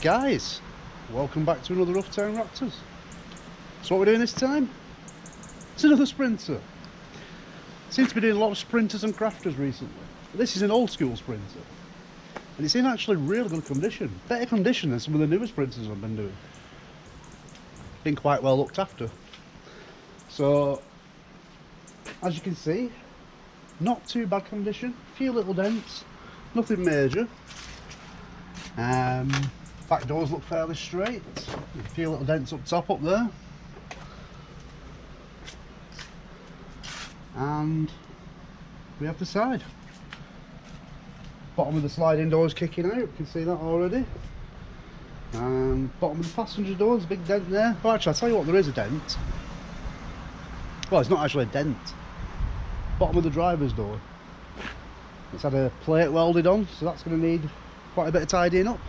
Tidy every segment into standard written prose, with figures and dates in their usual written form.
Guys, welcome back to another Rough Town Raptors. So what we're doing this time? It's another Sprinter. Seems to be doing a lot of Sprinters and Crafters recently. But this is an old school Sprinter. And it's in actually really good condition. Better condition than some of the newer Sprinters I've been doing. Been quite well looked after. So, as you can see, not too bad condition. A few little dents, nothing major. Back doors look fairly straight. A few little dents up top up there. And we have the side. Bottom of the sliding door is kicking out, you can see that already. And bottom of the passenger door, there's a big dent there. Oh, actually, I'll tell you what, there is a dent. Well, it's not actually a dent. Bottom of the driver's door. It's had a plate welded on, so that's going to need quite a bit of tidying up.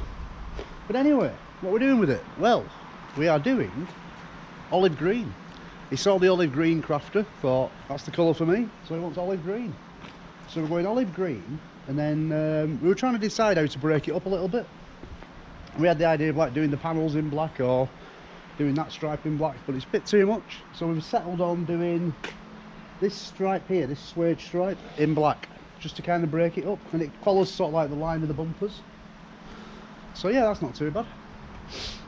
But anyway, what we're doing with it? Well, we are doing olive green. He saw the olive green crafter, thought that's the colour for me, so he wants olive green. So we're going olive green, and then we were trying to decide how to break it up a little bit. We had the idea of like doing the panels in black or doing that stripe in black, but it's a bit too much. So we've settled on doing this stripe here, this suede stripe in black, just to kind of break it up, and it follows sort of like the line of the bumpers. So yeah, that's not too bad.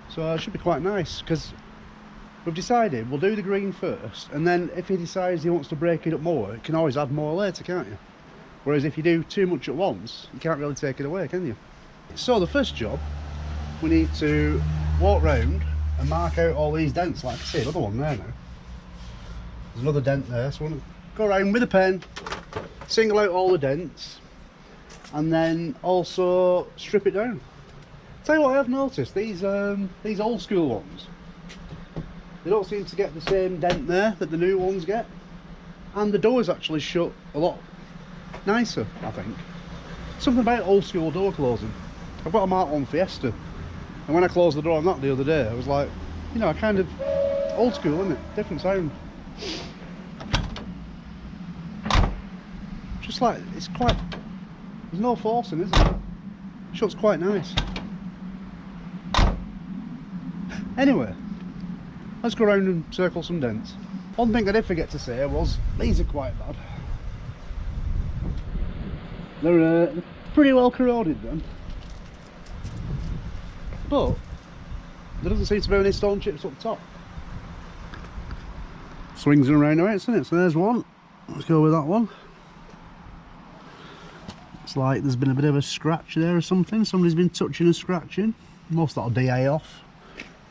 So it should be quite nice, because we've decided we'll do the green first, and then if he decides he wants to break it up more, you can always add more later, can't you? Whereas if you do too much at once, you can't really take it away, can you? So the first job, we need to walk round and mark out all these dents. Like I see another one there now. There's another dent there, so we're going to go around with a pen, single out all the dents, and then also strip it down. Tell you what I have noticed, these old school ones, they don't seem to get the same dent there that the new ones get, and the doors actually shut a lot nicer, I think. Something about old school door closing. I've got a Mark 1 Fiesta, and when I closed the door on that the other day, I was like, you know, kind of old school, isn't it? Different sound. Just like, it's quite, there's no forcing, is there? Shuts quite nice. Anyway, let's go around and circle some dents. One thing I did forget to say was, these are quite bad. They're pretty well corroded then. But there doesn't seem to be any stone chips up top. Swings and roundabouts, isn't it? So there's one. Let's go with that one. It's like there's been a bit of a scratch there or something. Somebody's been touching and scratching. Most that'll DA off.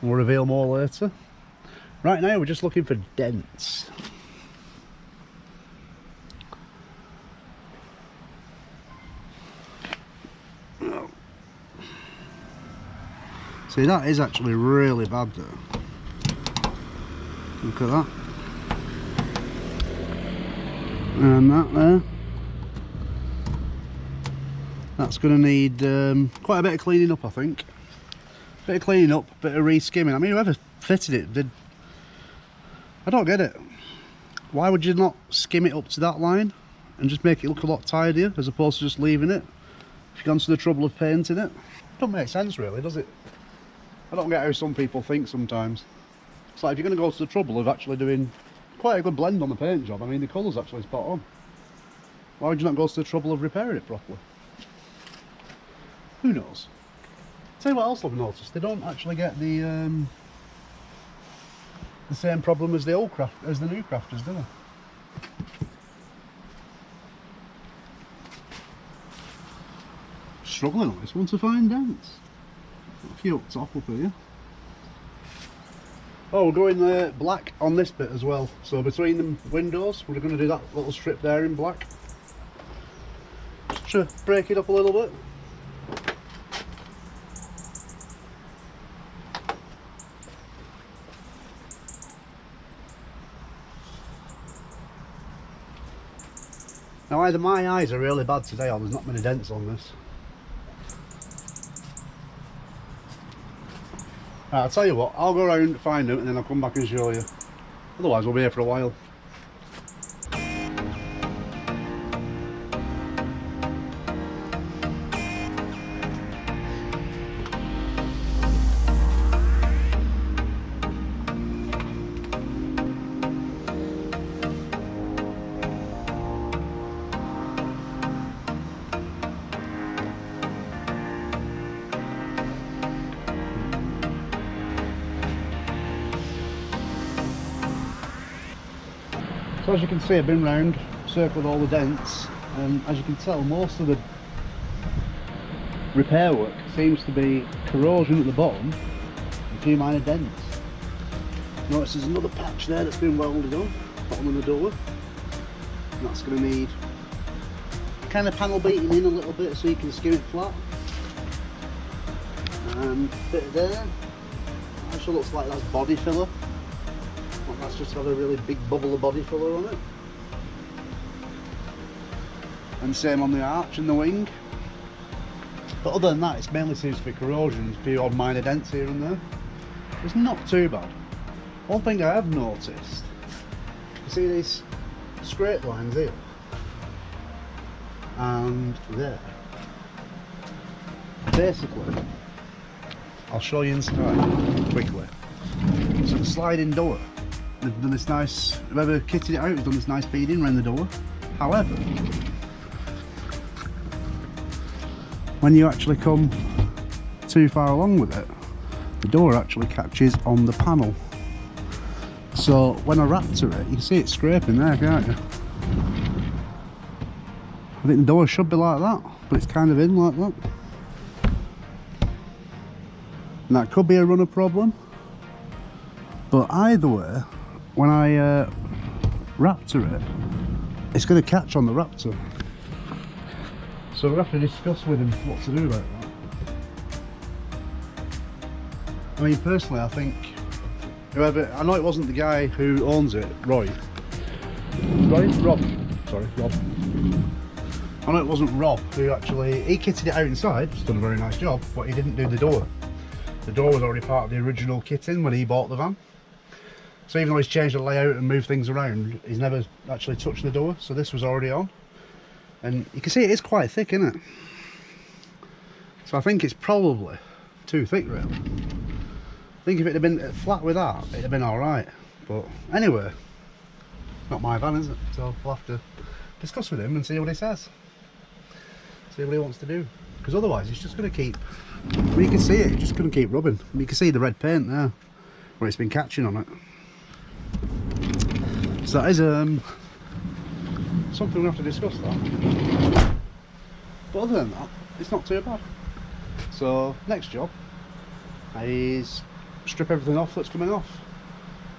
We'll reveal more later. Right now we're just looking for dents. See, that is actually really bad though. Look at that. And that there. That's going to need quite a bit of cleaning up, I think. Bit of cleaning up, bit of re-skimming. I mean, whoever fitted it did... I don't get it. Why would you not skim it up to that line and just make it look a lot tidier as opposed to just leaving it if you've gone to the trouble of painting it? Don't make sense really, does it? I don't get how some people think sometimes. It's like if you're going to go to the trouble of actually doing quite a good blend on the paint job, I mean the colour's actually spot on. Why would you not go to the trouble of repairing it properly? Who knows? Tell you what else I've noticed, they don't actually get the same problem as the new crafters, do they? Struggling on this one to find dents. A few up top up here. Oh, we're going black on this bit as well. So between the windows, we're going to do that little strip there in black. Just to break it up a little bit. Now either my eyes are really bad today or there's not many dents on this. Right, I'll tell you what, I'll go around, find them, and then I'll come back and show you. Otherwise we'll be here for a while. So as you can see, I've been round, circled all the dents, and as you can tell, most of the repair work seems to be corrosion at the bottom, a few minor dents. Notice there's another patch there that's been welded on, bottom of the door, and that's going to need kind of panel beating in a little bit so you can skim it flat. Bit there, actually looks like that's body filler. That's just got a really big bubble of body filler on it. And same on the arch and the wing. But other than that, it's mainly seems to be corrosion, a few odd minor dents here and there. It's not too bad. One thing I have noticed, you see these scrape lines here and there. Basically, I'll show you inside quickly. So the sliding door, they've done this nice, whoever kitted it out has done this nice beading around the door. However, when you actually come too far along with it, the door actually catches on the panel. So when I Raptor it, you can see it scraping there, can't you? I think the door should be like that, but it's kind of in like that. And that could be a runner problem. But either way, when I Raptor it, it's going to catch on the Raptor. So we'll have to discuss with him what to do about that. I mean, personally, I think whoever, I know it wasn't the guy who owns it, Rob. I know it wasn't Rob who actually, he kitted it out inside, he's done a very nice job, but he didn't do the door. The door was already part of the original kitting when he bought the van. So even though he's changed the layout and moved things around, he's never actually touched the door, so this was already on. And you can see it is quite thick, isn't it? So I think it's probably too thick really. I think if it had been flat with that, it'd have been alright. But anyway, not my van, is it? So we'll have to discuss with him and see what he says. See what he wants to do. Because otherwise it's just going to keep, well, you can see it, it's just going to keep rubbing. You can see the red paint there, where it's been catching on it. So that is something we'll have to discuss that. But other than that, it's not too bad. So next job is strip everything off that's coming off,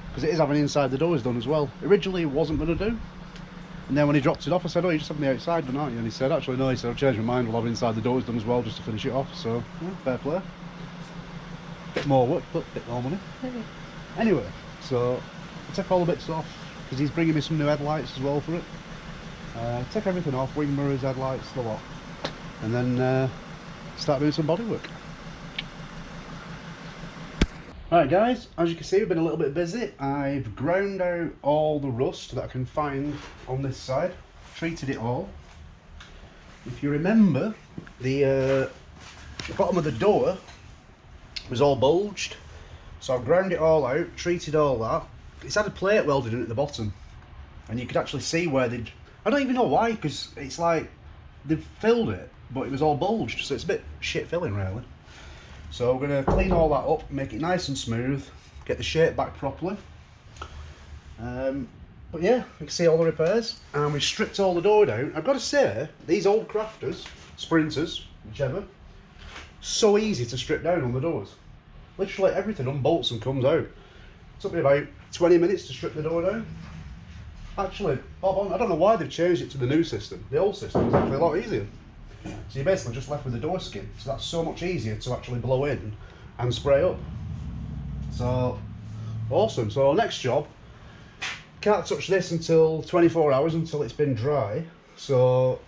because it is having inside the doors done as well. Originally it wasn't going to do, and then when he dropped it off I said, oh, you're just having the outside done, aren't you? And he said, actually no, he said, I've changed my mind, we'll have inside the doors done as well just to finish it off. So yeah, fair play. Bit more work but a bit more money. Anyway, so I took all the bits off because he's bringing me some new headlights as well for it. Take everything off, wing mirrors, headlights, the lot, and then start doing some bodywork. Alright guys, as you can see we've been a little bit busy. I've ground out all the rust that I can find on this side, treated it all. If you remember, the bottom of the door was all bulged, so I've ground it all out, treated all that. It's had a plate welded in at the bottom, and you could actually see where they'd, I don't even know why, because it's like they've filled it but it was all bulged, so it's a bit shit filling really. So we're going to clean all that up, make it nice and smooth, get the shape back properly. But yeah, you can see all the repairs, and we've stripped all the door down. I've got to say, these old Crafters, Sprinters, whichever, so easy to strip down on the doors. Literally everything unbolts and comes out. It took me about 20 minutes to strip the door down. Actually, bob on, I don't know why they've changed it to the new system. The old system was actually a lot easier. So you're basically just left with the door skin, so that's so much easier to actually blow in and spray up. So, awesome. So next job, can't touch this until 24 hours until it's been dry. So,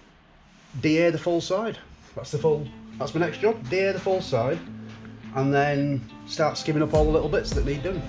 de-air the full side. That's my next job, de-air the full side, and then start skimming up all the little bits that need doing.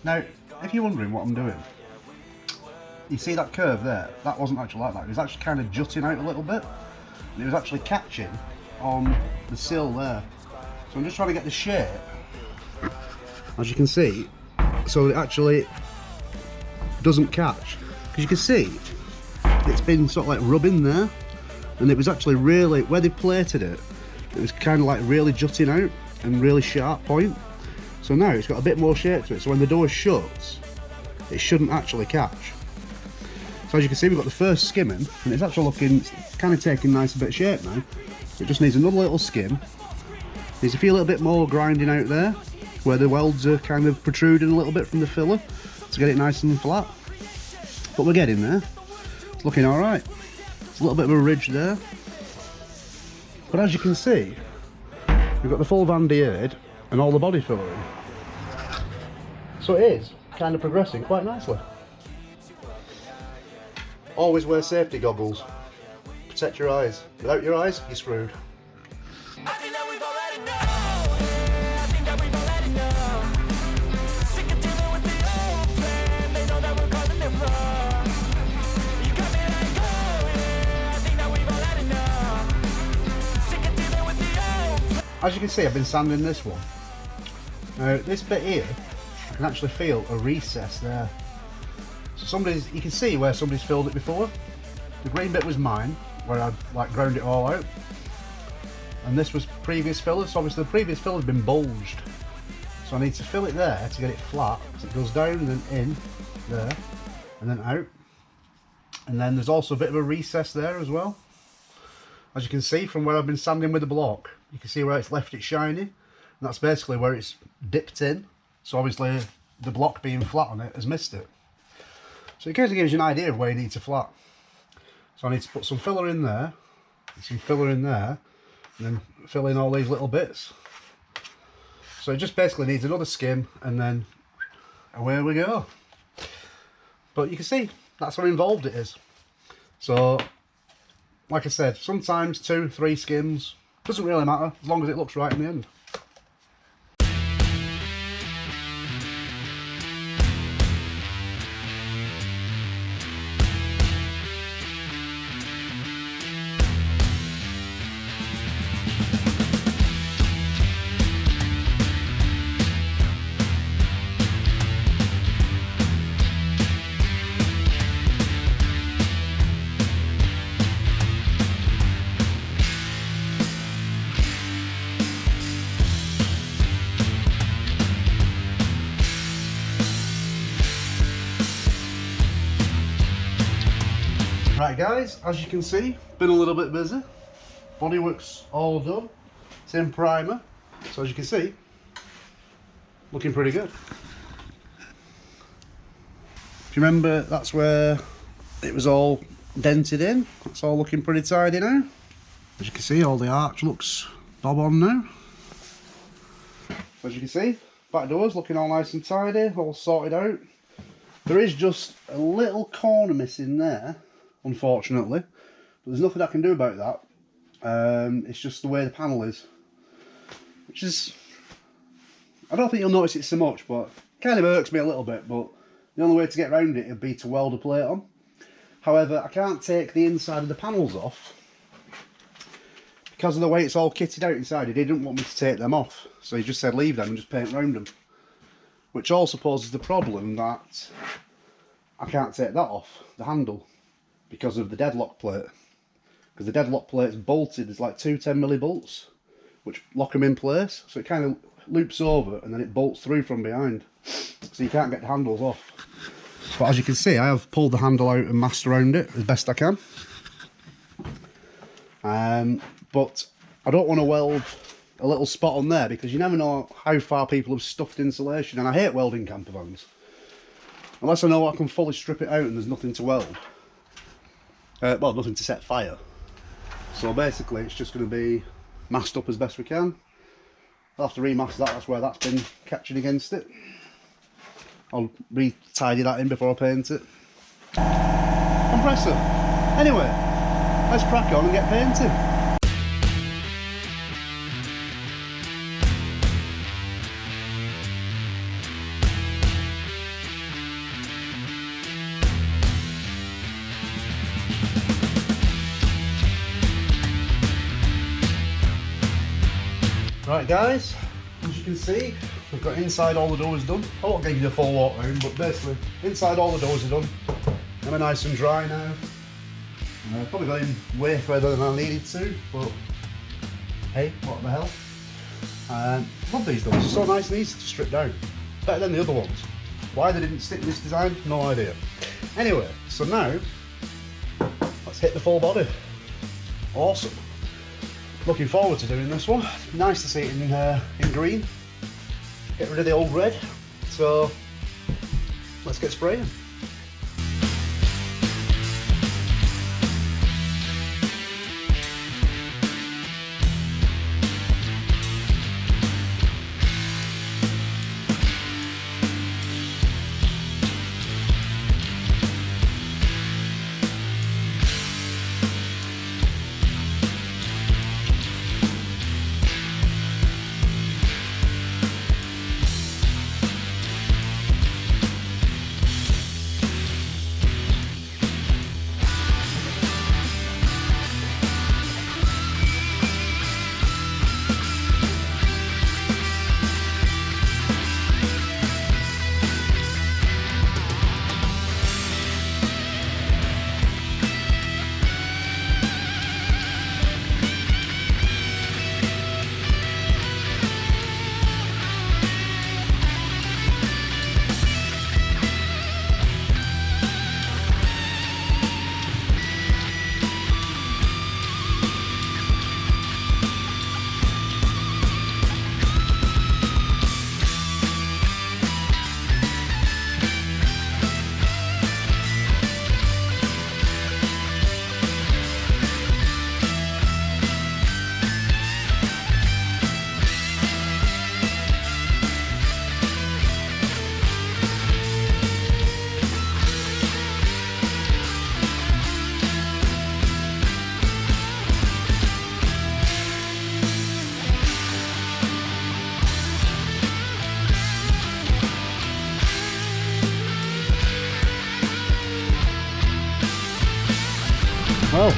Now, if you're wondering what I'm doing, you see that curve there? That wasn't actually like that. It was actually kind of jutting out a little bit. And it was actually catching on the sill there. So I'm just trying to get the shape, as you can see, so it actually doesn't catch. Because you can see, it's been sort of like rubbing there, and it was actually really, where they plated it, it was kind of like really jutting out and really sharp point. So now it's got a bit more shape to it, so when the door shuts, it shouldn't actually catch. So as you can see, we've got the first skimming, and it's actually looking, it's kind of taking a nice bit of shape now. It just needs another little skim. Needs a few little bit more grinding out there, where the welds are kind of protruding a little bit from the filler, to get it nice and flat. But we're getting there. It's looking alright. There's a little bit of a ridge there. But as you can see, we've got the full Van Diered and all the body filler in. So it is kind of progressing quite nicely. Always wear safety goggles. Protect your eyes. Without your eyes, you're screwed. As you can see, I've been sanding this one. Now this bit here, I can actually feel a recess there. So you can see where somebody's filled it before. The green bit was mine, where I'd like ground it all out. And this was previous filler, so obviously the previous filler's been bulged. So I need to fill it there to get it flat. So it goes down and then in, there, and then out. And then there's also a bit of a recess there as well. As you can see from where I've been sanding with the block, you can see where it's left it shiny, and that's basically where it's dipped in. So obviously the block being flat on it has missed it. So it kind of gives you an idea of where you need to flat. So I need to put some filler in there, some filler in there, and then fill in all these little bits. So it just basically needs another skim, and then away we go. But you can see that's how involved it is. So like I said, sometimes 2-3 skims, doesn't really matter as long as it looks right in the end. Right guys, as you can see, been a little bit busy. Bodywork's all done. It's in primer. So as you can see, looking pretty good. If you remember, that's where it was all dented in. That's all looking pretty tidy now. As you can see, all the arch looks bob on now. As you can see, back doors looking all nice and tidy, all sorted out. There is just a little corner missing there, unfortunately, but there's nothing I can do about that. It's just the way the panel is, which is, I don't think you'll notice it so much, but it kind of irks me a little bit. But the only way to get around it would be to weld a plate on. However, I can't take the inside of the panels off because of the way it's all kitted out inside. He didn't want me to take them off, so he just said leave them and just paint around them, which also poses the problem that I can't take that off the handle because of the deadlock plate, because the deadlock plate's bolted. There's like two 10mm bolts which lock them in place, so it kind of loops over and then it bolts through from behind, so you can't get the handles off. But as you can see, I have pulled the handle out and masked around it as best I can. But I don't want to weld a little spot on there because you never know how far people have stuffed insulation, and I hate welding camper vans unless I know I can fully strip it out and there's nothing to weld. Well, nothing to set fire. So basically it's just going to be masked up as best we can. I'll have to remask that, that's where that's been catching against it. I'll re-tidy that in before I paint it. Compressor! Anyway, let's crack on and get painting. Right guys, as you can see, we've got inside all the doors done. I won't give you the full walk round, but basically inside all the doors are done. Them are nice and dry now. Probably got in way further than I needed to, but hey, what the hell. Love these doors, so nice and easy to strip down. Better than the other ones. Why they didn't stick this design, no idea. Anyway, so now, let's hit the full body. Awesome. Looking forward to doing this one. Nice to see it in green. Get rid of the old red. So, let's get spraying. Well,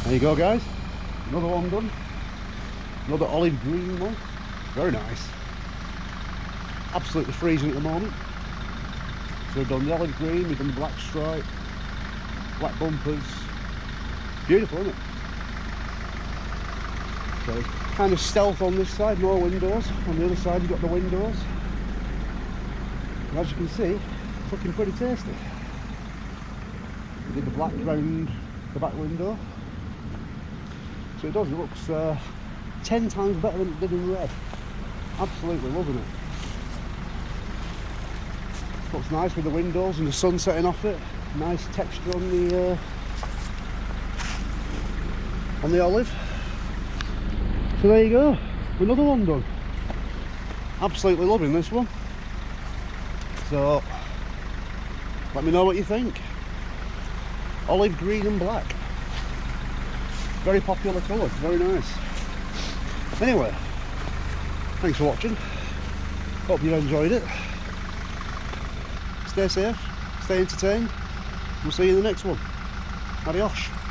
there you go guys, another one done, another olive green one, very nice, absolutely freezing at the moment. So we've done the olive green, we've done the black stripe, black bumpers, beautiful isn't it? So it's kind of stealth on this side, no windows, on the other side you've got the windows, and as you can see, it's looking pretty tasty. We did the black round the back window, so it does, it looks 10 times better than it did in red. Absolutely loving it. Looks nice with the windows and the sun setting off it. Nice texture on the olive. So there you go, another one done. Absolutely loving this one. So let me know what you think. Olive green and black, very popular colour, very nice. Anyway, thanks for watching, hope you enjoyed it. Stay safe, stay entertained, we'll see you in the next one. Adiós.